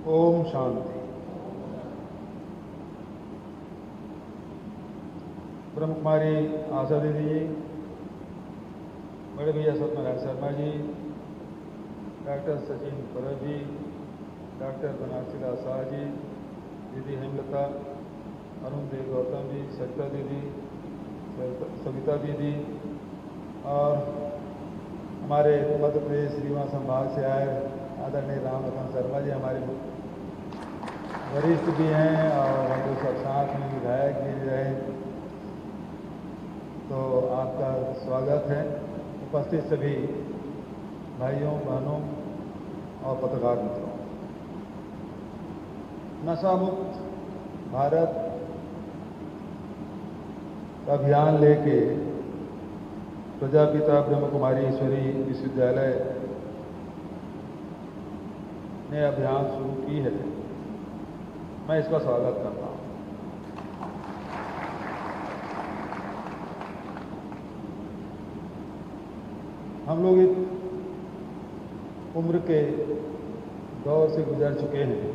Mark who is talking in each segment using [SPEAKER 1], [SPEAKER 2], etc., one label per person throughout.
[SPEAKER 1] ओम शांति। ब्रह्म कुमारी आशा दीदी जी, बड़े भैया सत्यनारायण शर्मा जी, डॉक्टर सचिन परब जी, डॉक्टर बनारसी लाल शाह जी, दीदी हेमलता, अरुण देव गौतम जी, सरिता दीदी, सविता दीदी और हमारे मध्य प्रदेश रीवा संभाग से आए आदरणीय राम लखन शर्मा जी हमारे वरिष्ठ भी हैं और हम लोग सब साथ में विधायक भी रहे, तो आपका स्वागत है। उपस्थित सभी भाइयों बहनों और पत्रकार मित्रों, नशा मुक्त भारत अभियान लेके प्रजापिता ब्रह्म कुमारी ईश्वरी विश्वविद्यालय ने अभियान शुरू की है। मैं इसका स्वागत करता हूं। हम लोग एक उम्र के दौर से गुजर चुके हैं।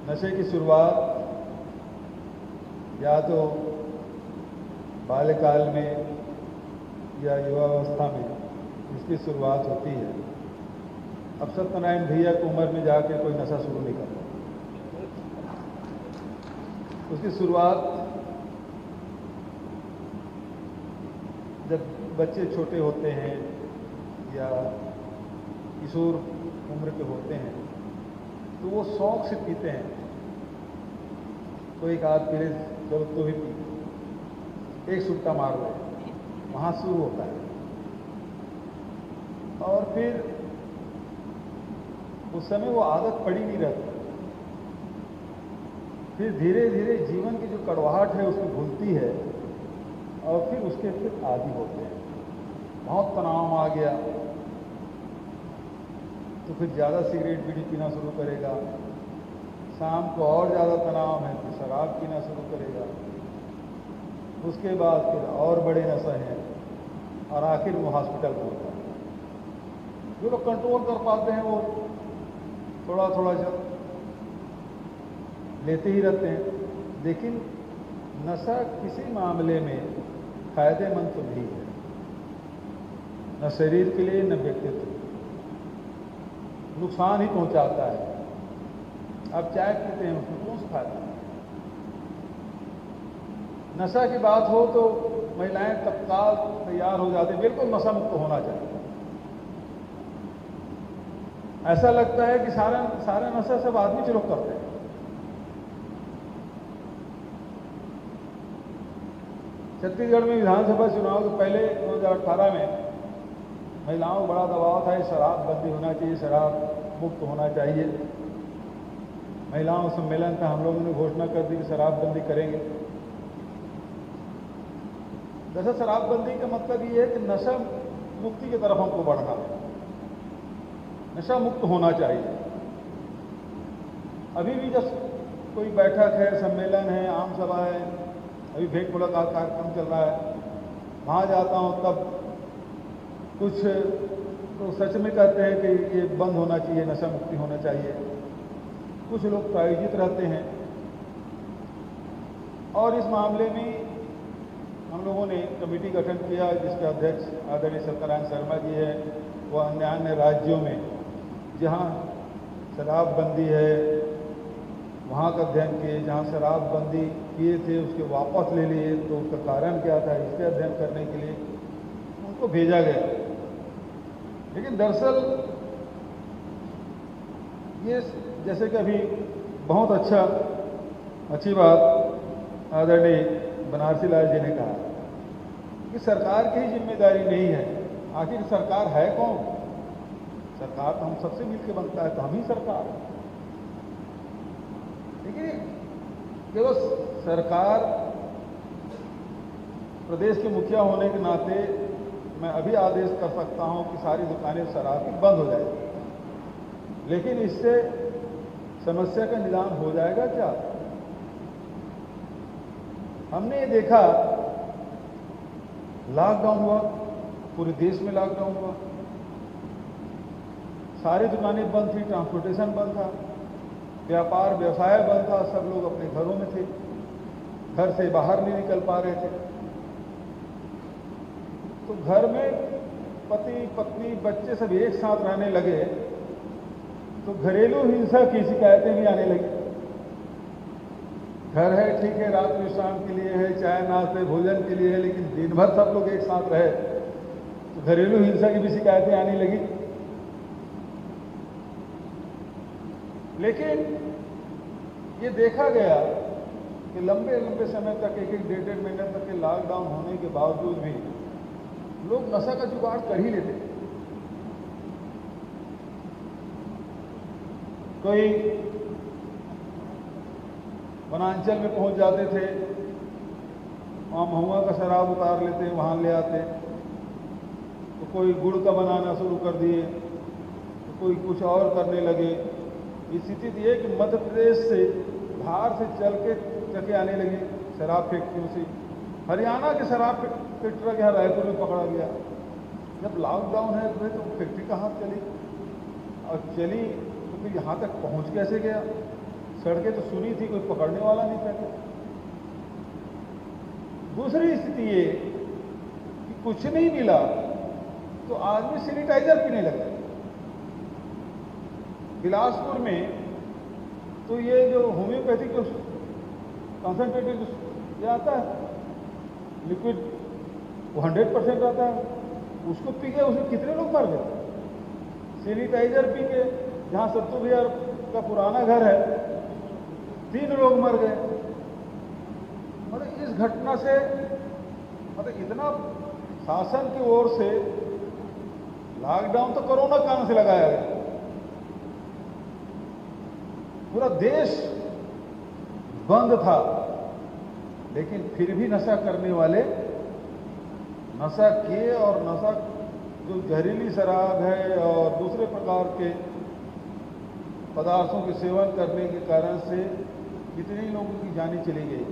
[SPEAKER 1] नशे की शुरुआत या तो बाल्यकाल में या युवावस्था में इसकी शुरुआत होती है। अब सत्यनारायण भैया की उम्र में जाके कोई नशा शुरू नहीं करता। उसकी शुरुआत जब बच्चे छोटे होते हैं या किशोर उम्र के होते हैं तो वो शौक से पीते हैं। तो एक आध पीले चलो तो भी पी, एक सुट्टा मार रहे, वहां शुरू होता है। और फिर उस समय वो आदत पड़ी नहीं रहती। फिर धीरे धीरे जीवन की जो कड़वाहट है उसको भूलती है और फिर उसके फिर आदी होते हैं। बहुत तनाव आ गया तो फिर ज़्यादा सिगरेट बीड़ी पीना शुरू करेगा। शाम को और ज़्यादा तनाव है तो शराब पीना शुरू करेगा। उसके बाद फिर और बड़े नशे हैं और आखिर वो हॉस्पिटल पहुंचता है। जो लोग कंट्रोल कर पाते हैं वो थोड़ा थोड़ा जब लेते ही रहते हैं, लेकिन नशा किसी मामले में फायदेमंद तो नहीं है, न शरीर के लिए न व्यक्तित्व, नुकसान ही पहुंचाता है। आप चाय पीते हैं उसमें कौन सा फायदा है? नशा की बात हो तो महिलाएं तत्काल तैयार हो जाती, बिल्कुल नशा मुक्त होना चाहिए। ऐसा लगता है कि सारा नशा सब आदमी से लोग करते हैं। छत्तीसगढ़ में विधानसभा चुनाव के पहले 2018 में महिलाओं को बड़ा दबाव था, शराब बंदी होना चाहिए, शराब मुक्त होना चाहिए। महिलाओं सम्मेलन का हम लोगों ने घोषणा कर दी कि शराबबंदी करेंगे। दरअसल शराबबंदी का मतलब ये है कि नशा मुक्ति की तरफ हमको बढ़ना है, नशा मुक्त होना चाहिए। अभी भी जब कोई बैठक है, सम्मेलन है, आम सभा है, अभी भेंट मुलाकात कार्यक्रम चल रहा है, वहाँ जाता हूँ तब कुछ तो सच में कहते हैं कि ये बंद होना चाहिए, नशा मुक्ति होना चाहिए। कुछ लोग प्रायोजित रहते हैं और इस मामले में हम लोगों ने कमेटी गठन किया जिसके अध्यक्ष आदरणीय सत्यनारायण शर्मा जी हैं। वो अन्य अन्य राज्यों में जहाँ शराबबंदी है वहाँ का अध्ययन किए, जहाँ शराबबंदी किए थे उसके वापस ले लिए तो उसका कारण क्या था, इसके अध्ययन करने के लिए उनको भेजा गया। लेकिन दरअसल ये जैसे कि अभी बहुत अच्छी बात आदरणीय बनारसी लाल जी ने कहा कि सरकार की ही जिम्मेदारी नहीं है। आखिर सरकार है कौन? सरकार तो हम सबसे मिलकर बनता है, तो हम ही सरकार है। लेकिन केवल सरकार, प्रदेश के मुखिया होने के नाते मैं अभी आदेश कर सकता हूं कि सारी दुकानें शराब की बंद हो जाएगी, लेकिन इससे समस्या का निदान हो जाएगा क्या? हमने ये देखा, लॉकडाउन हुआ, पूरे देश में लॉकडाउन हुआ, सारी दुकानें बंद थी, ट्रांसपोर्टेशन बंद था, व्यापार व्यवसाय बंद था, सब लोग अपने घरों में थे, घर से बाहर नहीं निकल पा रहे थे। तो घर में पति पत्नी बच्चे सब एक साथ रहने लगे तो घरेलू हिंसा की शिकायतें भी आने लगी। घर है ठीक है, रात विश्राम के लिए है, चाय नाश्ते भोजन के लिए है, लेकिन दिन भर सब लोग एक साथ रहे तो घरेलू हिंसा की भी शिकायतें आने लगी। लेकिन ये देखा गया कि लंबे लंबे समय तक, एक एक डेढ़ महीने तक के लॉकडाउन होने के बावजूद भी लोग नशा का जुगाड़ कर ही लेते। कोई वनांचल में पहुंच जाते थे, वहां महुआ का शराब उतार लेते, वहां ले आते, तो कोई गुड़ का बनाना शुरू कर दिए, तो कोई कुछ और करने लगे। स्थिति ये कि मध्य प्रदेश से बाहर से चल के ट्रकें आने लगी शराब फैक्ट्रियों से। हरियाणा के शराब के ट्रक यहाँ रायपुर में पकड़ा गया। जब लॉकडाउन है तो फैक्ट्री कहाँ चली, और चली तो फिर यहाँ तक पहुँच कैसे गया? सड़कें तो सुनी थी, कोई पकड़ने वाला नहीं था। दूसरी स्थिति ये कि कुछ नहीं मिला तो आदमी सैनिटाइजर पीने लगा। बिलासपुर में तो ये जो होम्योपैथिक जो कंसंट्रेटेड ये आता है लिक्विड, वो 100% आता है, उसको पी के उसमें कितने लोग मर गए। सैनिटाइजर पी के जहाँ सत्तू भैया का पुराना घर है 3 लोग मर गए। मतलब इस घटना से मतलब इतना शासन की ओर से लॉकडाउन तो कोरोना काल से लगाया गया, पूरा देश बंद था, लेकिन फिर भी नशा करने वाले नशा किए, और नशा जो जहरीली शराब है और दूसरे प्रकार के पदार्थों के सेवन करने के कारण से कितने लोगों की जानें चली गई।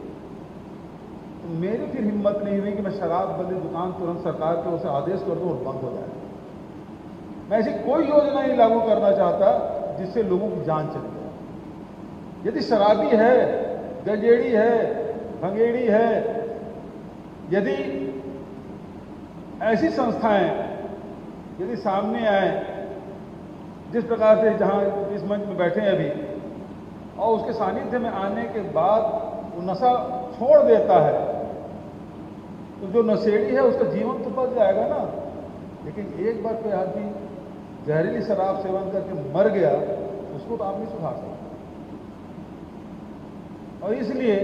[SPEAKER 1] तो मेरी फिर हिम्मत नहीं हुई कि मैं शराब बंदी दुकान तुरंत सरकार की ओर से आदेश कर दूं और बंद हो जाए। मैं ऐसी कोई योजना नहीं लागू करना चाहता जिससे लोगों की जान चली जाए। यदि शराबी है, गजेड़ी है, भंगेड़ी है, यदि ऐसी संस्थाएं यदि सामने आए जिस प्रकार से जहां इस मंच में बैठे हैं अभी, और उसके सानिध्य में आने के बाद वो नशा छोड़ देता है, तो जो नशेड़ी है उसका जीवन तो बच जाएगा ना। लेकिन एक बार कोई आदमी जहरीली शराब सेवन करके मर गया, उसको तो आप नहीं सुधार सकते। और इसलिए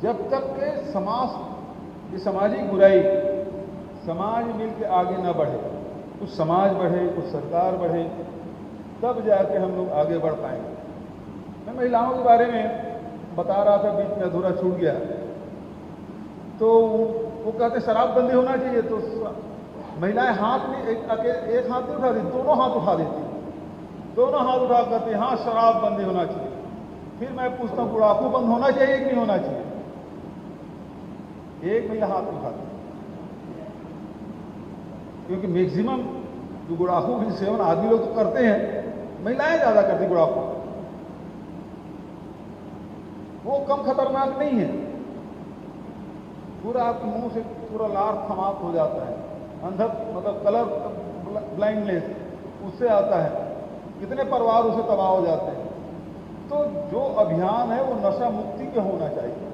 [SPEAKER 1] जब तक के समाज, ये सामाजिक बुराई, समाज मिलकर आगे न बढ़े, कुछ समाज बढ़े, कुछ सरकार बढ़े, तब जाके हम लोग आगे बढ़ पाएंगे। मैं महिलाओं के बारे में बता रहा था, बीच में अधूरा छूट गया। तो वो कहते शराब बंदी होना चाहिए, तो महिलाएं हाथ में एक हाथ नहीं उठा देती, दोनों हाथ उठा देती, दोनों हाथ उठा करते हाँ शराब बंदी होना चाहिए। फिर मैं पूछता हूँ बुढ़ापू बंद होना चाहिए कि नहीं होना चाहिए? एक महिला हाथ उठाती, क्योंकि मैक्सिमम जो गुड़ाखू की सेवन आदमी लोग तो करते हैं, महिलाएं ज्यादा करती गुड़ाखू। वो कम खतरनाक नहीं है, पूरा आपके मुंह से पूरा लार समाप्त हो जाता है, अंधक मतलब कलर ब्लाइंडनेस उससे आता है, कितने परिवार उसे तबाह हो जाते हैं। तो जो अभियान है वो नशा मुक्ति के होना चाहिए,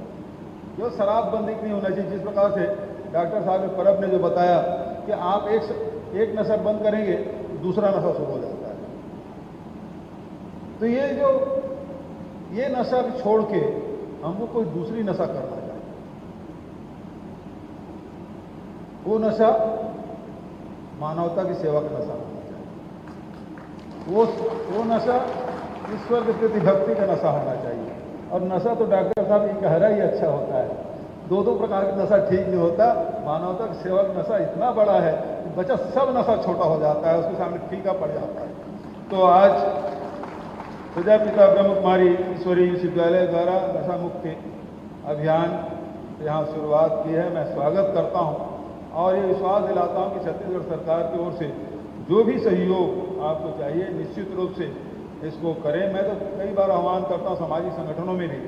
[SPEAKER 1] जो शराब बंदी नहीं होना चाहिए। जिस प्रकार से डॉक्टर साहब परब ने जो बताया कि आप एक नशा बंद करेंगे दूसरा नशा शुरू हो जाता है, तो ये नशा छोड़ के हमको कोई दूसरी नशा करना चाहिए। वो नशा मानवता की सेवा का नशा होना चाहिए, वो नशा ईश्वर के प्रति भक्ति का नशा होना चाहिए। और नशा तो डॉक्टर साहब ये कह रहा ही अच्छा होता है, दो प्रकार का नशा ठीक नहीं होता। मानवता की सेवा का नशा इतना बड़ा है कि बच्चा सब नशा छोटा हो जाता है, उसके सामने फीका पड़ जाता है। तो आज प्रजापिता ब्रह्म कुमारी ईश्वरीय विश्वविद्यालय द्वारा नशा मुक्ति अभियान यहाँ शुरुआत की है। मैं स्वागत करता हूँ और ये विश्वास दिलाता हूँ कि छत्तीसगढ़ सरकार की ओर से जो भी सहयोग आपको चाहिए निश्चित रूप से इसको करें। मैं तो कई बार आह्वान करता हूँ सामाजिक संगठनों में भी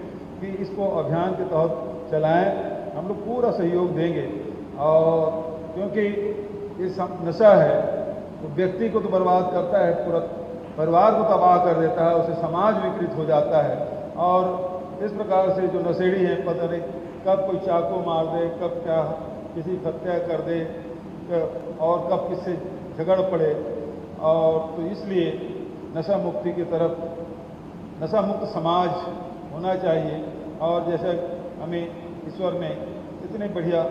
[SPEAKER 1] कि इसको अभियान के तहत चलाएं, हम लोग पूरा सहयोग देंगे। और क्योंकि ये नशा है तो व्यक्ति को तो बर्बाद करता है, पूरा परिवार को तबाह कर देता है, उससे समाज विकृत हो जाता है। और इस प्रकार से जो नशेड़ी हैं, पता नहीं कब कोई चाकू मार दे, कब क्या किसी की हत्या कर दे और कब किससे झगड़ पड़े। और तो इसलिए नशा मुक्ति की तरफ, नशा मुक्त समाज होना चाहिए। और जैसे हमें ईश्वर ने इतने बढ़िया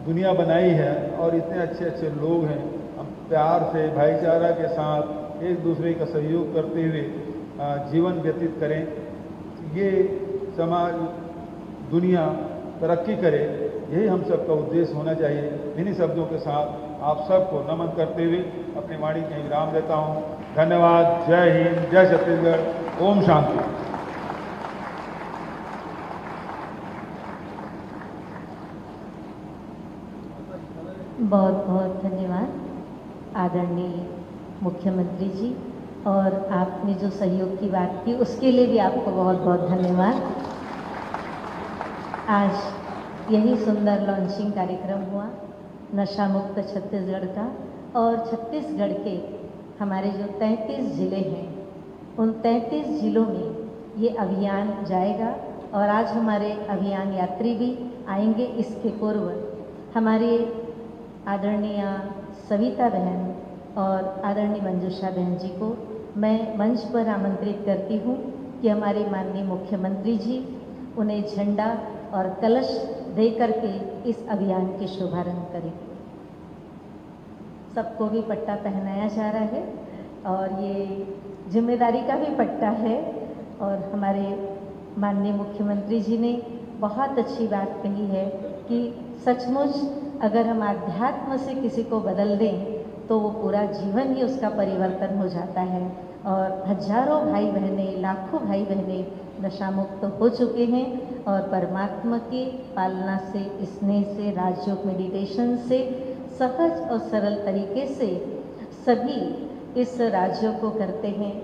[SPEAKER 1] दुनिया बनाई है और इतने अच्छे अच्छे लोग हैं, हम प्यार से भाईचारा के साथ एक दूसरे का सहयोग करते हुए जीवन व्यतीत करें, ये समाज दुनिया तरक्की करे, यही हम सबका उद्देश्य होना चाहिए। इन्हीं शब्दों के साथ आप सबको नमन करते हुए अपनी वाणी का विराम देता हूँ। धन्यवाद। जय हिंद, जय छत्तीसगढ़, ओम शांति।
[SPEAKER 2] बहुत बहुत धन्यवाद आदरणीय मुख्यमंत्री जी, और आपने जो सहयोग की बात की उसके लिए भी आपको बहुत बहुत धन्यवाद। आज यही सुंदर लॉन्चिंग कार्यक्रम हुआ नशा मुक्त छत्तीसगढ़ का, और छत्तीसगढ़ के हमारे जो 33 ज़िले हैं उन 33 ज़िलों में ये अभियान जाएगा। और आज हमारे अभियान यात्री भी आएंगे। इसके पूर्व हमारे आदरणीय सविता बहन और आदरणीय मंजूषा बहन जी को मैं मंच पर आमंत्रित करती हूँ कि हमारे माननीय मुख्यमंत्री जी उन्हें झंडा और कलश दे करके इस अभियान के शुभारंभ करें। सबको भी पट्टा पहनाया जा रहा है और ये जिम्मेदारी का भी पट्टा है। और हमारे माननीय मुख्यमंत्री जी ने बहुत अच्छी बात कही है कि सचमुच अगर हम आध्यात्म से किसी को बदल दें तो वो पूरा जीवन ही उसका परिवर्तन हो जाता है। और हजारों भाई बहनें, लाखों भाई बहनें नशा मुक्त हो चुके हैं और परमात्मा की पालना से, स्नेह से, राजयोग मेडिटेशन से, सहज और सरल तरीके से सभी इस राजयोग को करते हैं।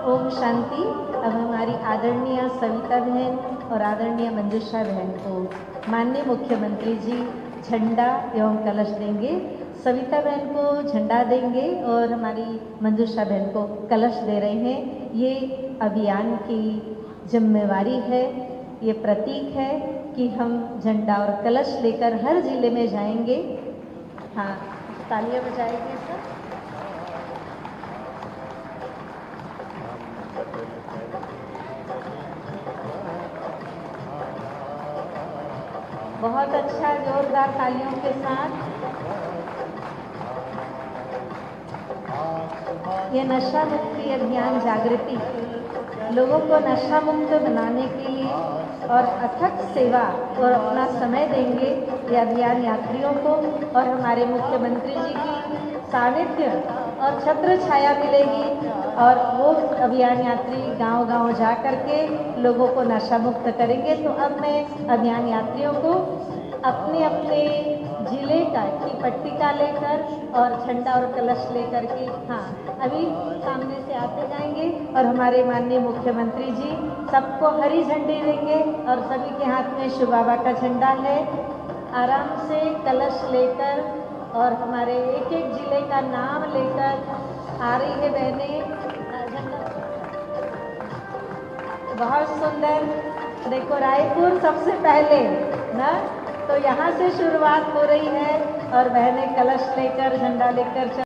[SPEAKER 2] ओम शांति। अब हमारी आदरणीय सविता बहन और आदरणीय मंजूषा बहन को माननीय मुख्यमंत्री जी झंडा एवं कलश देंगे। सविता बहन को झंडा देंगे और हमारी मंजूषा बहन को कलश दे रहे हैं। ये अभियान की जिम्मेवारी है, ये प्रतीक है कि हम झंडा और कलश लेकर हर जिले में जाएंगे। हाँ, तालियां बजाएंगे सर। बहुत अच्छा, जोरदार तालियों के साथ। ये नशा मुक्ति अभियान जागृति, लोगों को नशा मुक्त बनाने के लिए और अथक सेवा और अपना समय देंगे ये अभियान यात्रियों को। और हमारे मुख्यमंत्री जी की सानिध्य और छत्र छाया मिलेगी और वो अभियान यात्री गांव-गांव जा करके लोगों को नशा मुक्त करेंगे। तो अब मैं अभियान यात्रियों को अपने अपने जिले की पट्टिका लेकर और झंडा और कलश लेकर के, हाँ, अभी सामने से आते जाएंगे और हमारे माननीय मुख्यमंत्री जी सबको हरी झंडी देंगे और सभी के हाथ में शिव बाबा का झंडा है। आराम से कलश लेकर और हमारे एक एक जिले का नाम लेकर आ रही है बहनें। बहुत सुंदर। देखो, रायपुर सबसे पहले ना, तो यहाँ से शुरुआत हो रही है और बहनें कलश लेकर, झंडा लेकर